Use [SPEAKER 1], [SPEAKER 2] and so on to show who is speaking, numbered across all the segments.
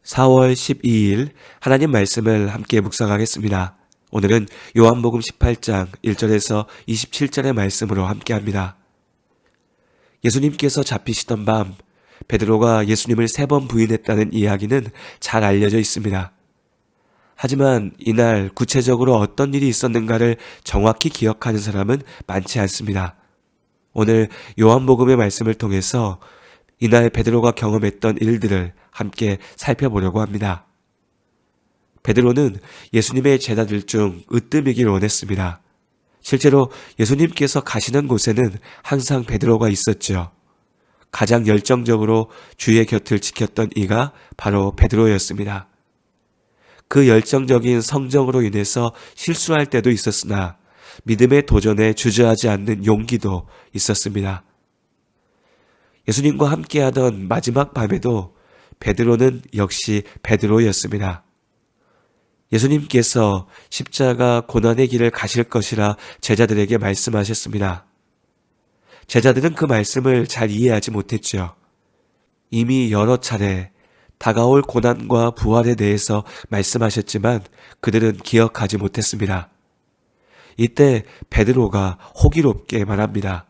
[SPEAKER 1] 4월 12일 하나님 말씀을 함께 묵상하겠습니다. 오늘은 요한복음 18장 1절에서 27절의 말씀으로 함께합니다. 예수님께서 잡히시던 밤 베드로가 예수님을 3번 부인했다는 이야기는 잘 알려져 있습니다. 하지만 이날 구체적으로 어떤 일이 있었는가를 정확히 기억하는 사람은 많지 않습니다. 오늘 요한복음의 말씀을 통해서 이날 베드로가 경험했던 일들을 함께 살펴보려고 합니다. 베드로는 예수님의 제자들 중 으뜸이길 원했습니다. 실제로 예수님께서 가시는 곳에는 항상 베드로가 있었죠. 가장 열정적으로 주의 곁을 지켰던 이가 바로 베드로였습니다. 그 열정적인 성정으로 인해서 실수할 때도 있었으나 믿음의 도전에 주저하지 않는 용기도 있었습니다. 예수님과 함께하던 마지막 밤에도 베드로는 역시 베드로였습니다. 예수님께서 십자가 고난의 길을 가실 것이라 제자들에게 말씀하셨습니다. 제자들은 그 말씀을 잘 이해하지 못했죠. 이미 여러 차례 다가올 고난과 부활에 대해서 말씀하셨지만 그들은 기억하지 못했습니다. 이때 베드로가 호기롭게 말합니다.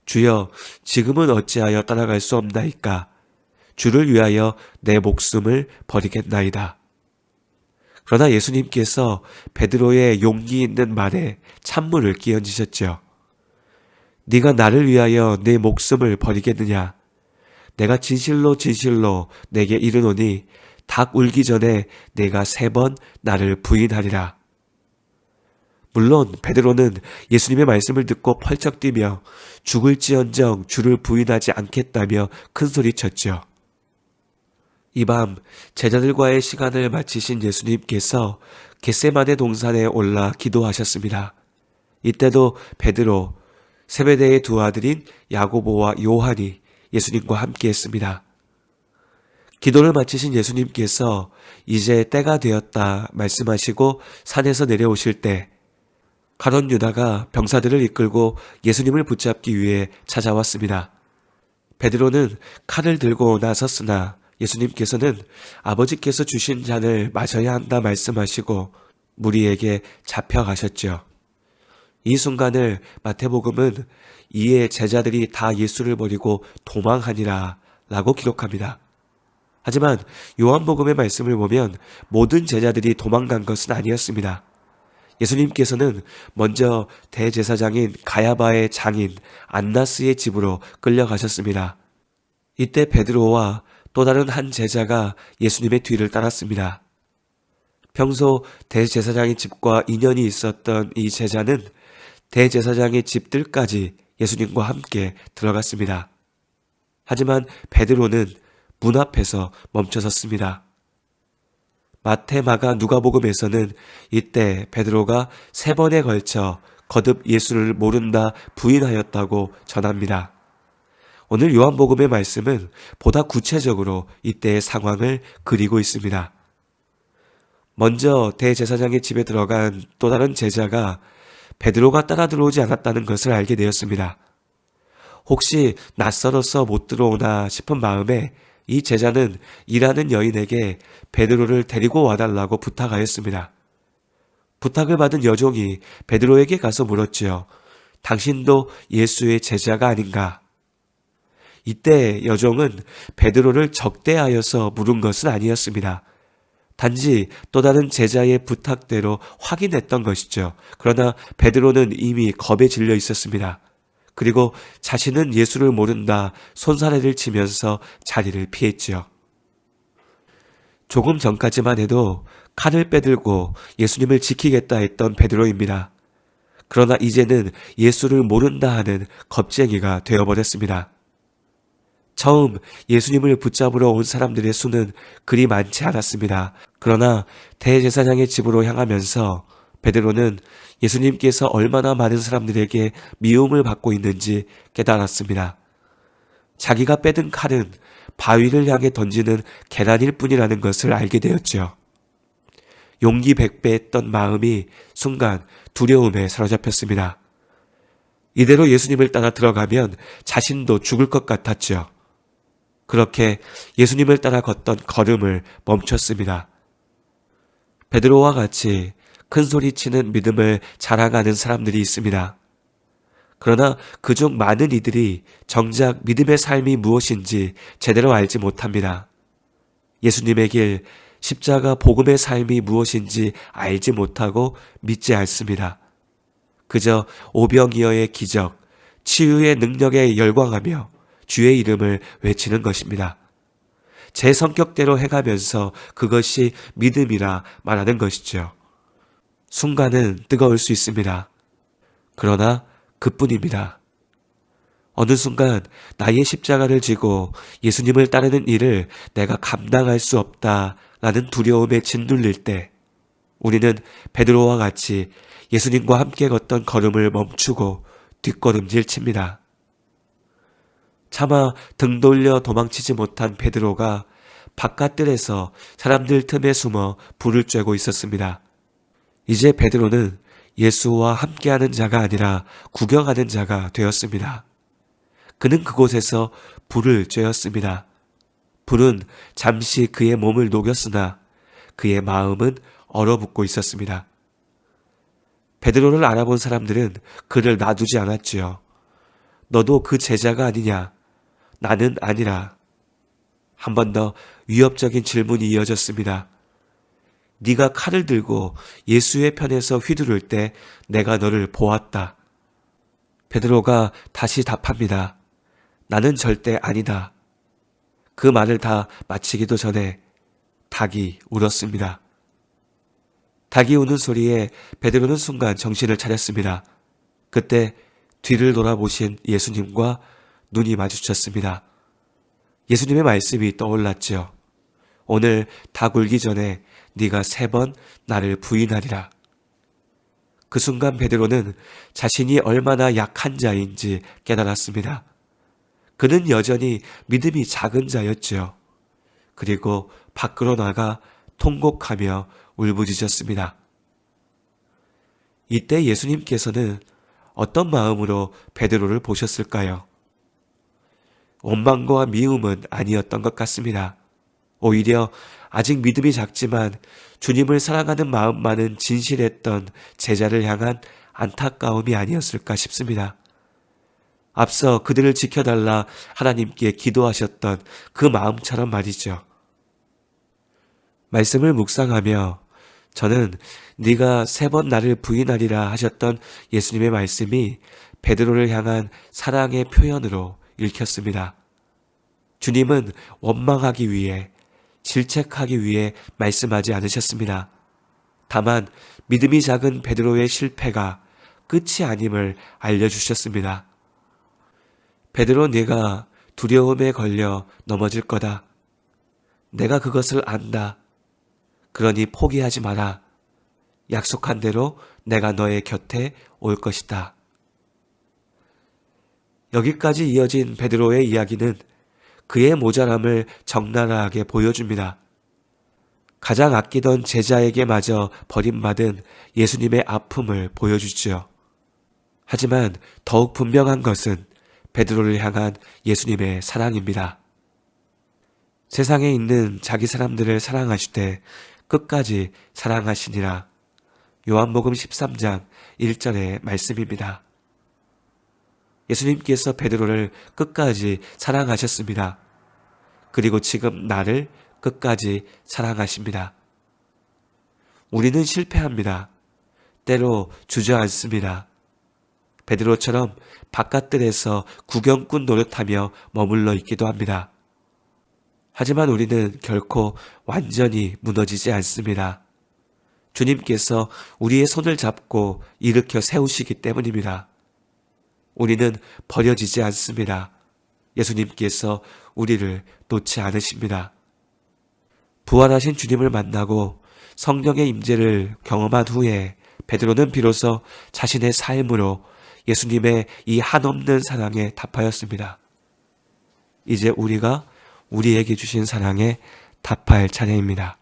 [SPEAKER 1] 주여, 지금은 어찌하여 따라갈 수 없나이까? 주를 위하여 내 목숨을 버리겠나이다. 그러나 예수님께서 베드로의 용기 있는 말에 찬물을 끼얹으셨죠. 네가 나를 위하여 내 목숨을 버리겠느냐? 내가 진실로 진실로 내게 이르노니 닭 울기 전에 내가 3번 나를 부인하리라. 물론 베드로는 예수님의 말씀을 듣고 펄쩍 뛰며 죽을지언정 주를 부인하지 않겠다며 큰소리쳤죠. 이 밤 제자들과의 시간을 마치신 예수님께서 겟세마네 동산에 올라 기도하셨습니다. 이때도 베드로, 세베대의 2 아들인 야고보와 요한이 예수님과 함께했습니다. 기도를 마치신 예수님께서 이제 때가 되었다 말씀하시고 산에서 내려오실 때 가룟 유다가 병사들을 이끌고 예수님을 붙잡기 위해 찾아왔습니다. 베드로는 칼을 들고 나섰으나 예수님께서는 아버지께서 주신 잔을 마셔야 한다 말씀하시고 무리에게 잡혀가셨죠. 이 순간을 마태복음은 이에 제자들이 다 예수를 버리고 도망하니라 라고 기록합니다. 하지만 요한복음의 말씀을 보면 모든 제자들이 도망간 것은 아니었습니다. 예수님께서는 먼저 대제사장인 가야바의 장인 안나스의 집으로 끌려가셨습니다. 이때 베드로와 또 다른 한 제자가 예수님의 뒤를 따랐습니다. 평소 대제사장의 집과 인연이 있었던 이 제자는 대제사장의 집들까지 예수님과 함께 들어갔습니다. 하지만 베드로는 문 앞에서 멈춰섰습니다. 마태, 마가, 누가복음에서는 이때 베드로가 3번에 걸쳐 거듭 예수를 모른다 부인하였다고 전합니다. 오늘 요한복음의 말씀은 보다 구체적으로 이때의 상황을 그리고 있습니다. 먼저 대제사장의 집에 들어간 또 다른 제자가 베드로가 따라 들어오지 않았다는 것을 알게 되었습니다. 혹시 낯설어서 못 들어오나 싶은 마음에 이 제자는 일하는 여인에게 베드로를 데리고 와달라고 부탁하였습니다. 부탁을 받은 여종이 베드로에게 가서 물었지요. 당신도 예수의 제자가 아닌가? 이때 여종은 베드로를 적대하여서 물은 것은 아니었습니다. 단지 또 다른 제자의 부탁대로 확인했던 것이죠. 그러나 베드로는 이미 겁에 질려 있었습니다. 그리고 자신은 예수를 모른다 손사래를 치면서 자리를 피했지요. 조금 전까지만 해도 칼을 빼들고 예수님을 지키겠다 했던 베드로입니다. 그러나 이제는 예수를 모른다 하는 겁쟁이가 되어버렸습니다. 처음 예수님을 붙잡으러 온 사람들의 수는 그리 많지 않았습니다. 그러나 대제사장의 집으로 향하면서 베드로는 예수님께서 얼마나 많은 사람들에게 미움을 받고 있는지 깨달았습니다. 자기가 빼든 칼은 바위를 향해 던지는 계란일 뿐이라는 것을 알게 되었죠. 용기 백배했던 마음이 순간 두려움에 사로잡혔습니다. 이대로 예수님을 따라 들어가면 자신도 죽을 것 같았죠. 그렇게 예수님을 따라 걷던 걸음을 멈췄습니다. 베드로와 같이 큰 소리치는 믿음을 자랑하는 사람들이 있습니다. 그러나 그중 많은 이들이 정작 믿음의 삶이 무엇인지 제대로 알지 못합니다. 예수님의 길, 십자가 복음의 삶이 무엇인지 알지 못하고 믿지 않습니다. 그저 오병이어의 기적, 치유의 능력에 열광하며 주의 이름을 외치는 것입니다. 제 성격대로 해가면서 그것이 믿음이라 말하는 것이죠. 순간은 뜨거울 수 있습니다. 그러나 그뿐입니다. 어느 순간 나의 십자가를 지고 예수님을 따르는 일을 내가 감당할 수 없다라는 두려움에 짓눌릴 때 우리는 베드로와 같이 예수님과 함께 걷던 걸음을 멈추고 뒷걸음질 칩니다. 차마 등 돌려 도망치지 못한 베드로가 바깥들에서 사람들 틈에 숨어 불을 쬐고 있었습니다. 이제 베드로는 예수와 함께하는 자가 아니라 구경하는 자가 되었습니다. 그는 그곳에서 불을 쬐었습니다. 불은 잠시 그의 몸을 녹였으나 그의 마음은 얼어붙고 있었습니다. 베드로를 알아본 사람들은 그를 놔두지 않았지요. 너도 그 제자가 아니냐? 나는 아니라. 한 번 더 위협적인 질문이 이어졌습니다. 네가 칼을 들고 예수의 편에서 휘두를 때 내가 너를 보았다. 베드로가 다시 답합니다. 나는 절대 아니다. 그 말을 다 마치기도 전에 닭이 울었습니다. 닭이 우는 소리에 베드로는 순간 정신을 차렸습니다. 그때 뒤를 돌아보신 예수님과 눈이 마주쳤습니다. 예수님의 말씀이 떠올랐죠. 오늘 닭 울기 전에 네가 3번 나를 부인하리라. 그 순간 베드로는 자신이 얼마나 약한 자인지 깨달았습니다. 그는 여전히 믿음이 작은 자였지요. 그리고 밖으로 나가 통곡하며 울부짖었습니다. 이때 예수님께서는 어떤 마음으로 베드로를 보셨을까요? 원망과 미움은 아니었던 것 같습니다. 오히려 아직 믿음이 작지만 주님을 사랑하는 마음만은 진실했던 제자를 향한 안타까움이 아니었을까 싶습니다. 앞서 그들을 지켜달라 하나님께 기도하셨던 그 마음처럼 말이죠. 말씀을 묵상하며 저는 네가 3번 나를 부인하리라 하셨던 예수님의 말씀이 베드로를 향한 사랑의 표현으로 읽혔습니다. 주님은 원망하기 위해, 질책하기 위해 말씀하지 않으셨습니다. 다만 믿음이 작은 베드로의 실패가 끝이 아님을 알려주셨습니다. 베드로, 네가 두려움에 걸려 넘어질 거다. 내가 그것을 안다. 그러니 포기하지 마라. 약속한 대로 내가 너의 곁에 올 것이다. 여기까지 이어진 베드로의 이야기는 그의 모자람을 적나라하게 보여줍니다. 가장 아끼던 제자에게마저 버림받은 예수님의 아픔을 보여주죠. 하지만 더욱 분명한 것은 베드로를 향한 예수님의 사랑입니다. 세상에 있는 자기 사람들을 사랑하시되 끝까지 사랑하시니라. 요한복음 13장 1절의 말씀입니다. 예수님께서 베드로를 끝까지 사랑하셨습니다. 그리고 지금 나를 끝까지 사랑하십니다. 우리는 실패합니다. 때로 주저앉습니다. 베드로처럼 바깥들에서 구경꾼 노릇하며 머물러 있기도 합니다. 하지만 우리는 결코 완전히 무너지지 않습니다. 주님께서 우리의 손을 잡고 일으켜 세우시기 때문입니다. 우리는 버려지지 않습니다. 예수님께서 우리를 놓지 않으십니다. 부활하신 주님을 만나고 성령의 임재를 경험한 후에 베드로는 비로소 자신의 삶으로 예수님의 이 한없는 사랑에 답하였습니다. 이제 우리가 우리에게 주신 사랑에 답할 차례입니다.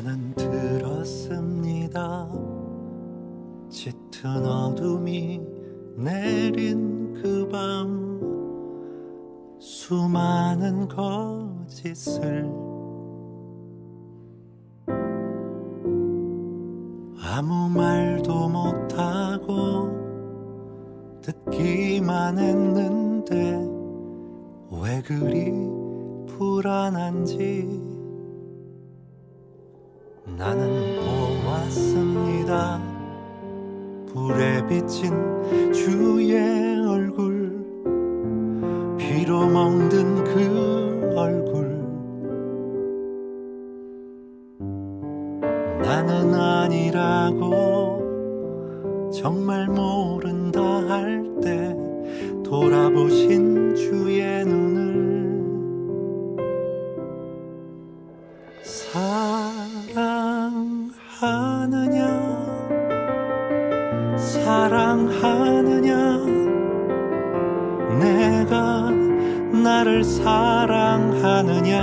[SPEAKER 2] 나는 들었습니다. 짙은 어둠이 내린 그 밤 수많은 거짓을 아무 말도 못하고 듣기만 했는데 왜 그리 불안한지 나는 보았습니다. 불에 비친 주의 얼굴, 피로 멍든 그 얼굴. 나는 아니라고 정말 모른다 할 때 돌아보신 주의 눈을 사랑하느냐 내가 나를 사랑하느냐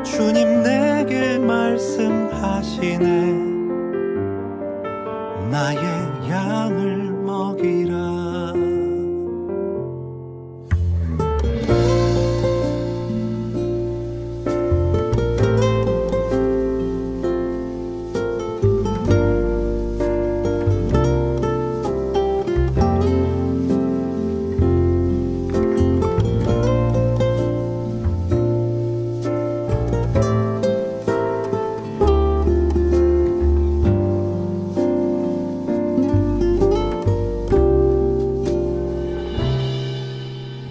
[SPEAKER 2] 주님 내게 말씀하시네 나의 양을 먹이라.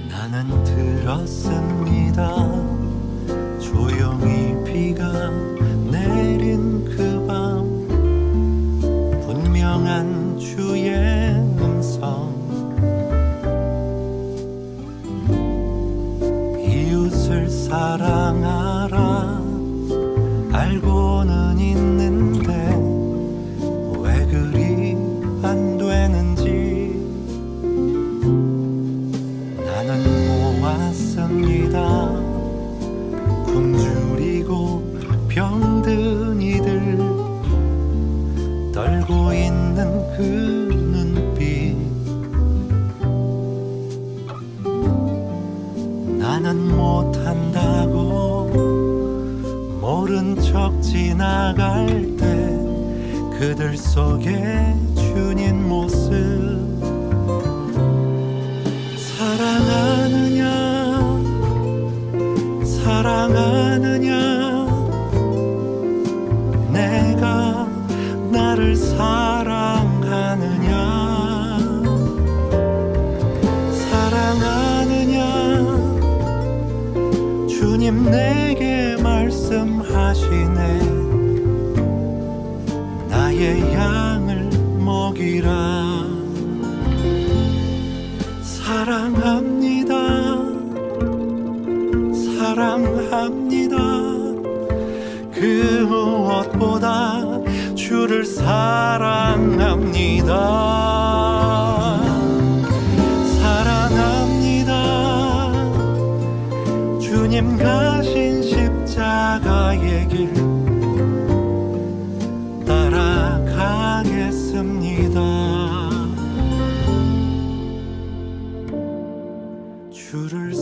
[SPEAKER 2] 나는 들었습니다. 조용히 비가 내린 그 밤 분명한 주의 음성 이웃을 사랑하라 알고는 있는데 왜 그리 안 되는지 나는 보았습니다. 굶주리고 병든 이들 떨고 있는 그 눈빛 나는 못한다고 모른 척 지나갈 때 그들 속에 주님 모습 사랑하느냐 내가 나를 사랑하느냐 주님 내게 말씀하시네 나의 양을 먹이라. 사랑합니다. 그 무엇보다 주를 사랑합니다. 주님 가신 십자가의 길 따라가겠습니다. 주를